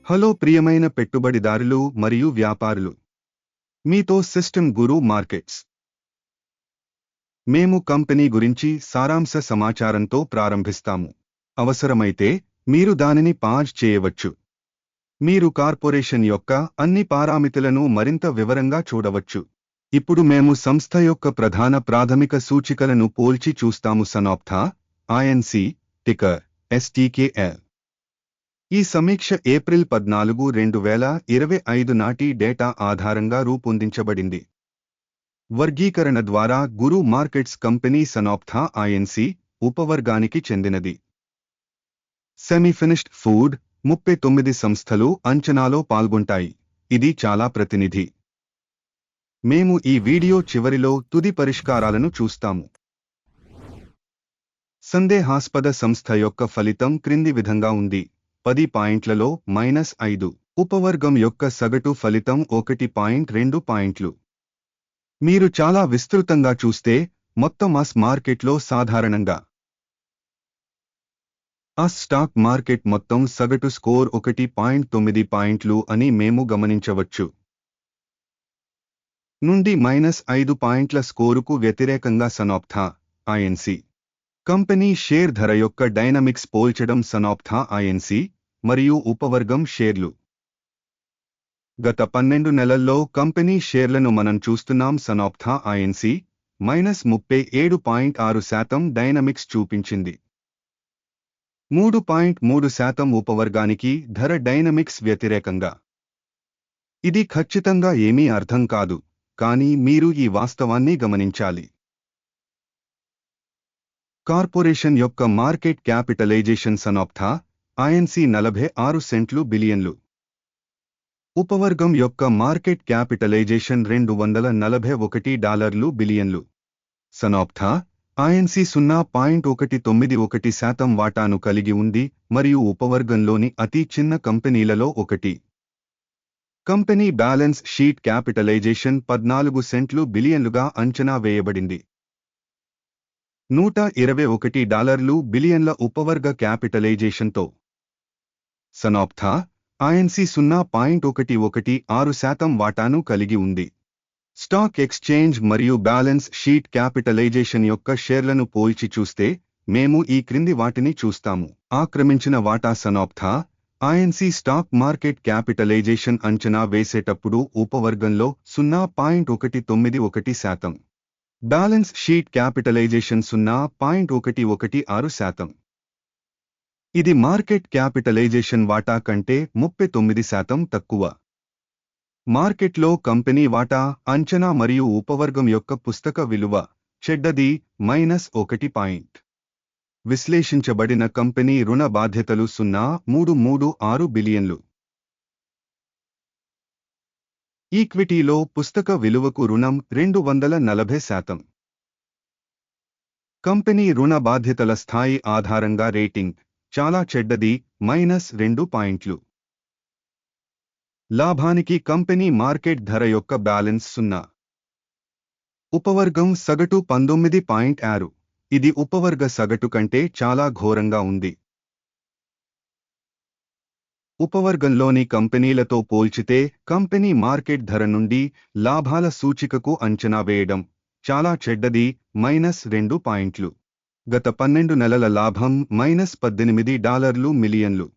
Hello ప్రియమైన పెట్టుబడిదారులు మరియు వ్యాపారులు, మీతో సిస్టమ్ గురు మార్కెట్స్. మేము కంపెనీ గురించి సారాంశ సమాచారంతో ప్రారంభిస్తాము. అవసరమైతే మీరు దానిని పాజ్ చేయవచ్చు. మీరు కార్పొరేషన్ యొక్క అన్ని పారామితులను మరింత వివరంగా చూడవచ్చు. ఇప్పుడు మేము సంస్థ యొక్క ప్రధాన ప్రాథమిక సూచికలను పోల్చి చూస్తాము. సనోప్తా ఐఎన్సి టికర్ STKL. ఈ సమీక్ష ఏప్రిల్ 14, 2025 నాటి డేటా ఆధారంగా రూపొందించబడింది. వర్గీకరణ ద్వారా గురు మార్కెట్స్ కంపెనీ సనోప్తా ఐఎన్సి ఉపవర్గానికి చెందినది. సెమీఫినిష్డ్ ఫుడ్ 39 సంస్థలు అంచనాలో పాల్గొంటాయి. ఇది చాలా ప్రతినిధి. మేము ఈ వీడియో చివరిలో తుది పరిష్కారాలను చూస్తాము. సందేహాస్పద సంస్థ యొక్క ఫలితం క్రింది విధంగా ఉంది. 10 పాయింట్లలో -5. ఉపవర్గం యొక్క సగటు ఫలితం 1.2 పాయింట్లు. మీరు చాలా విస్తృతంగా చూస్తే మొత్తం AS మార్కెట్లో సాధారణంగా AS స్టాక్ మార్కెట్ మొత్తం సగటు స్కోర్ 1.9 పాయింట్లు అని మేము గమనించవచ్చు. నుండి -5 పాయింట్ల స్కోరుకు వ్యతిరేకంగా సనోప్తా ఐఎన్సి కంపెనీ షేర్ ధర యొక్క డైనమిక్స్ పోల్చడం. సనోప్తా ఐఎన్సి మరియు ఉపవర్గం షేర్లు. గత 12 నెలల్లో కంపెనీ షేర్లను మనం చూస్తున్నాం. సనోప్తా ఐఎన్సి -37.6% డైనమిక్స్ చూపించింది. 3.3% ఉపవర్గానికి ధర డైనమిక్స్ వ్యతిరేకంగా. ఇది ఖచ్చితంగా ఏమీ అర్థం కాదు, కానీ మీరు ఈ వాస్తవాన్ని గమనించాలి. కార్పొరేషన్ యొక్క మార్కెట్ క్యాపిటలైజేషన్ సనోప్తా ఐఎన్సి 46 బిలియన్లు. ఉపవర్గం యొక్క మార్కెట్ క్యాపిటలైజేషన్ $241 బిలియన్లు. సనోప్తా ఐఎన్సి 0.191% వాటాను కలిగి ఉంది మరియు ఉపవర్గంలోని అతి చిన్న కంపెనీలలో ఒకటి. కంపెనీ బ్యాలెన్స్ షీట్ క్యాపిటలైజేషన్ $14 బిలియన్లుగా అంచనా వేయబడింది. $121 బిలియన్ల ఉపవర్గ క్యాపిటలైజేషన్తో సనోప్తా ఐఎన్సి 0.116% వాటాను కలిగి ఉంది. స్టాక్ ఎక్స్చేంజ్ మరియు బ్యాలెన్స్ షీట్ క్యాపిటలైజేషన్ యొక్క షేర్లను పోల్చి చూస్తే మేము ఈ క్రింది వాటిని చూస్తాము. ఆక్రమించిన వాటా. సనోప్తా ఐఎన్సి స్టాక్ మార్కెట్ క్యాపిటలైజేషన్ అంచనా వేసేటప్పుడు ఉపవర్గంలో 0.191%. Balance sheet capitalisation 0.116%. ఇది మార్కెట్ క్యాపిటలైజేషన్ వాటా కంటే 39% తక్కువ. మార్కెట్లో కంపెనీ వాటా అంచనా మరియు ఉపవర్గం యొక్క పుస్తక విలువ చెడ్డది -1 పాయింట్. విశ్లేషించబడిన కంపెనీ రుణ బాధ్యతలు 0.336 బిలియన్లు. ఈక్విటీలో పుస్తక విలువకు రుణం 240%. కంపెనీ రుణ బాధ్యతల స్థాయి ఆధారంగా రేటింగ్ చాలా చెడ్డది -2 పాయింట్లు. లాభానికి కంపెనీ మార్కెట్ ధర యొక్క బ్యాలెన్స్ 0. ఉపవర్గం సగటు 19.6. ఇది ఉపవర్గ సగటు కంటే చాలా ఘోరంగా ఉంది. ఉపవర్గంలోని కంపెనీలతో పోల్చితే కంపెనీ మార్కెట్ ధర నుండి లాభాల సూచికకు అంచనా వేయడం చాలా చెడ్డది -2 పాయింట్లు. గత 12 నెలల లాభం -$18 మిలియన్లు.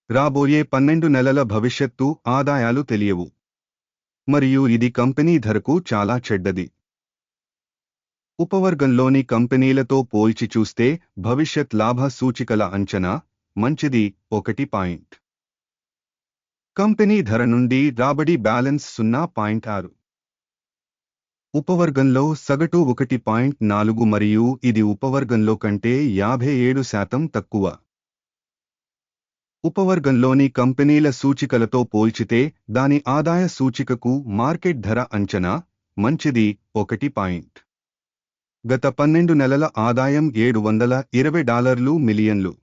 రాబోయే 12 నెలల భవిష్యత్తు ఆదాయాలు తెలియవు, మరియు ఇది కంపెనీ ధరకు చాలా చెడ్డది. ఉపవర్గంలోని కంపెనీలతో పోల్చి చూస్తే భవిష్యత్ లాభ సూచికల అంచనా మంచిది 1 పాయింట్. కంపెనీ ధర నుండి రాబడి బ్యాలెన్స్ 0.6. ఉపవర్గంలో సగటు 1.4 మరియు ఇది ఉపవర్గంలో కంటే 57% తక్కువ. ఉపవర్గంలోని కంపెనీల సూచికలతో పోల్చితే దాని ఆదాయ సూచికకు మార్కెట్ ధర అంచనా మంచిది 1 పాయింట్. గత 12 నెలల ఆదాయం $720 మిలియన్లు.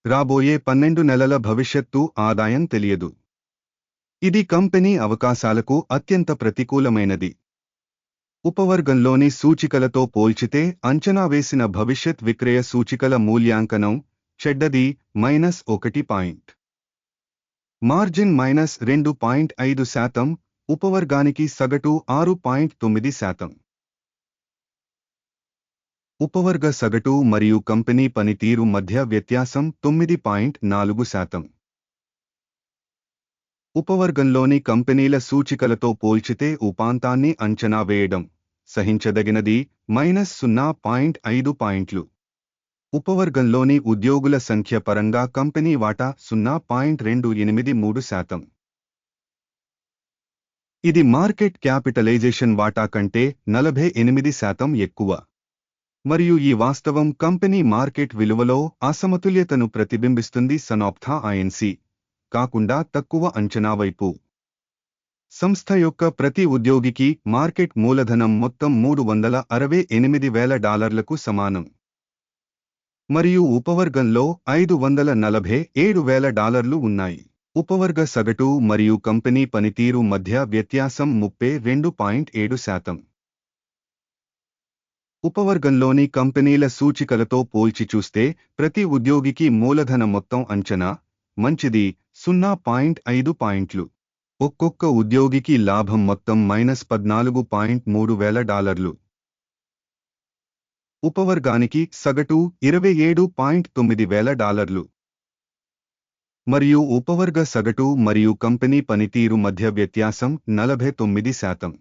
రాబోయే 12 నెలల భవిష్యత్తు ఆదాయం తెలియదు. ఇది కంపెనీ అవకాశాలకు అత్యంత ప్రతికూలమైనది. ఉపవర్గంలోని సూచికలతో పోల్చితే అంచనా వేసిన భవిష్యత్ విక్రయ సూచికల మూల్యాంకనం చెడ్డది -1 పాయింట్. మార్జిన్ -2.5%, ఉపవర్గానికి సగటు 6.9%. ఉపవర్గ సగటు మరియు కంపెనీ పనితీరు మధ్య వ్యత్యాసం 9.4%. ఉపవర్గంలోని కంపెనీల సూచికలతో పోల్చితే ఉపాంతాన్ని అంచనా వేయడం సహించదగినది -0.5 పాయింట్లు. ఉపవర్గంలోని ఉద్యోగుల సంఖ్య పరంగా కంపెనీ వాటా 0.283%. ఇది మార్కెట్ క్యాపిటలైజేషన్ వాటా కంటే 48% ఎక్కువ. మరియు ఈ వాస్తవం కంపెనీ మార్కెట్ విలువలో అసమతుల్యతను ప్రతిబింబిస్తుంది. సనాప్తా ఐఎన్సి కాకుండా తక్కువ అంచనా వైపు. సంస్థ యొక్క ప్రతి ఉద్యోగికి మార్కెట్ మూలధనం మొత్తం $368,000 సమానం. మరియు ఉపవర్గంలో $547,000 ఉన్నాయి. ఉపవర్గ సగటు మరియు కంపెనీ పనితీరు మధ్య వ్యత్యాసం 32.7%. ఉపవర్గంలోని కంపెనీల సూచికలతో పోల్చి చూస్తే ప్రతి ఉద్యోగికి మూలధన మొత్తం అంచనా మంచిది 0.5 పాయింట్లు. ఒక్కొక్క ఉద్యోగికి లాభం మొత్తం -$14.3,000. ఉపవర్గానికి సగటు $27.9,000. మరియు ఉపవర్గ సగటు మరియు కంపెనీ పనితీరు మధ్య వ్యత్యాసం 49%.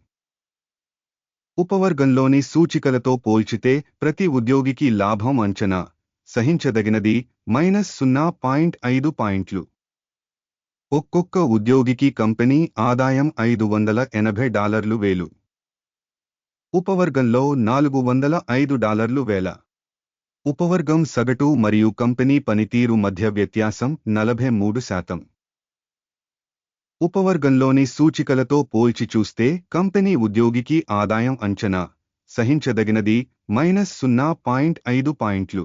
ఉపవర్గంలోని సూచికలతో పోల్చితే ప్రతి ఉద్యోగికి లాభం అంచనా సహించదగినది -0.5 పాయింట్లు. ఒక్కొక్క ఉద్యోగికి కంపెనీ ఆదాయం $580,000. ఉపవర్గంలో $405,000. ఉపవర్గం సగటు మరియు కంపెనీ పనితీరు మధ్య వ్యత్యాసం 43%. ఉపవర్గంలోని సూచికలతో పోల్చి చూస్తే కంపెనీ ఉద్యోగికి ఆదాయం అంచనా సహించదగినది -0.5 పాయింట్లు.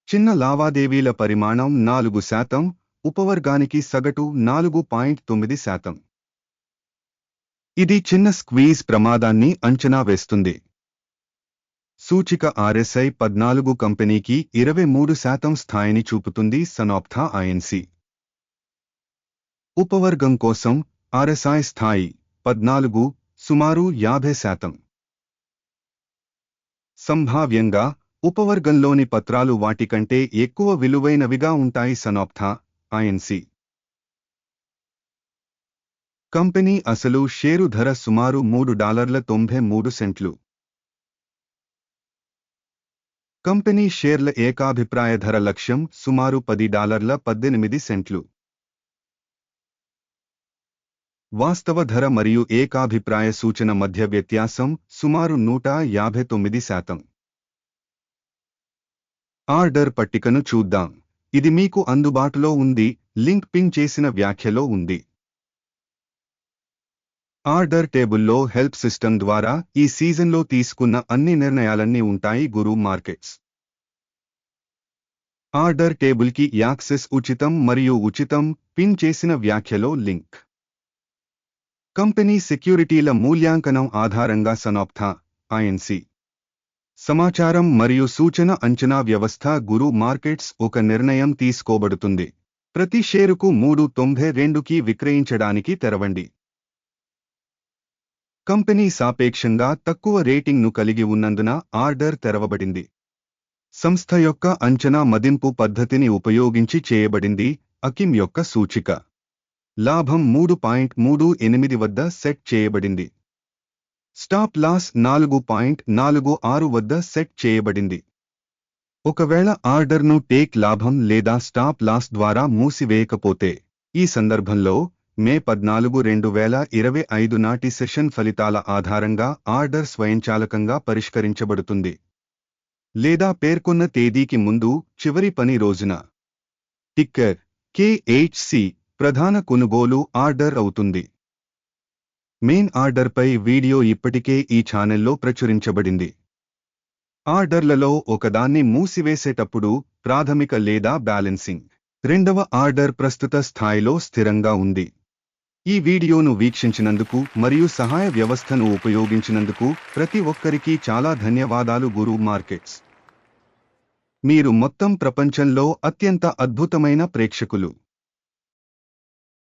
చిన్న లావాదేవీల పరిమాణం 4%, ఉపవర్గానికి సగటు 4.9%. ఇది చిన్న స్క్వీజ్ ప్రమాదాన్ని అంచనా వేస్తుంది. సూచిక RSI 14 కంపెనీకి 23% స్థాయిని చూపుతుంది. సనాప్తా ఐఎన్సి ఉపవర్గం కోసం RSI స్థాయి 14, సుమారు 50%. సంభావ్యంగా ఉపవర్గంలోని పత్రాలు వాటి కంటే ఎక్కువ విలువైనవిగా ఉంటాయి. సనాప్తా ఐఎన్సి కంపెనీ అసలు షేరు ధర సుమారు $3.93. కంపెనీ షేర్ల ఏకాభిప్రాయ ధర లక్ష్యం సుమారు $10.18. వాస్తవ ధర మరియు ఏకాభిప్రాయ సూచన మధ్య వ్యత్యాసం సుమారు 159%. ఆర్డర్ పట్టికను చూద్దాం. ఇది మీకు అందుబాటులో ఉంది. లింక్ పిన్ చేసిన వ్యాఖ్యలో ఉంది. ఆర్డర్ టేబుల్లో హెల్ప్ సిస్టమ్ ద్వారా ఈ సీజన్లో తీసుకున్న అన్ని నిర్ణయాలన్నీ ఉంటాయి. గురు మార్కెట్స్ ఆర్డర్ టేబుల్కి యాక్సెస్ ఉచితం మరియు ఉచితం. పిన్ చేసిన వ్యాఖ్యలో లింక్. కంపెనీ సెక్యూరిటీల మూల్యాంకనం ఆధారంగా సనాప్తా ఐఎన్సి సమాచారం మరియు సూచన అంచనా వ్యవస్థ గురు మార్కెట్స్ ఒక నిర్ణయం తీసుకోబడుతుంది. ప్రతి షేరుకు $3.92కి విక్రయించడానికి తెరవండి. కంపెనీ సాపేక్షంగా తక్కువ రేటింగ్ను కలిగి ఉన్నందున ఆర్డర్ తెరవబడింది. సంస్థ యొక్క అంచనా మదింపు పద్ధతిని ఉపయోగించి చేయబడింది. అకిమ్ యొక్క సూచిక లాభం 3.38 వద్ద సెట్ చేయబడింది. స్టాప్ లాస్ 4.46 వద్ద సెట్ చేయబడింది. ఒకవేళ ఆర్డర్ను టేక్ లాభం లేదా స్టాప్ లాస్ ద్వారా మూసివేయకపోతే, ఈ సందర్భంలో మే 14, 2025 నాటి సెషన్ ఫలితాల ఆధారంగా ఆర్డర్ స్వయంచాలకంగా పరిష్కరించబడుతుంది లేదా పేర్కొన్న తేదీకి ముందు చివరి పని రోజున టిక్కర్ KHC ప్రధాన కొనుగోలు ఆర్డర్ అవుతుంది. మెయిన్ ఆర్డర్పై వీడియో ఇప్పటికే ఈ ఛానెల్లో ప్రచురించబడింది. ఆర్డర్లలో ఒకదాన్ని మూసివేసేటప్పుడు ప్రాథమిక లేదా బ్యాలెన్సింగ్ రెండవ ఆర్డర్ ప్రస్తుత స్థాయిలో స్థిరంగా ఉంది. ఈ వీడియోను వీక్షించినందుకు మరియు సహాయ వ్యవస్థను ఉపయోగించినందుకు ప్రతి ఒక్కరికి చాలా ధన్యవాదాలు. గురు మార్కెట్స్ మీరు మొత్తం ప్రపంచంలో అత్యంత అద్భుతమైన ప్రేక్షకులు.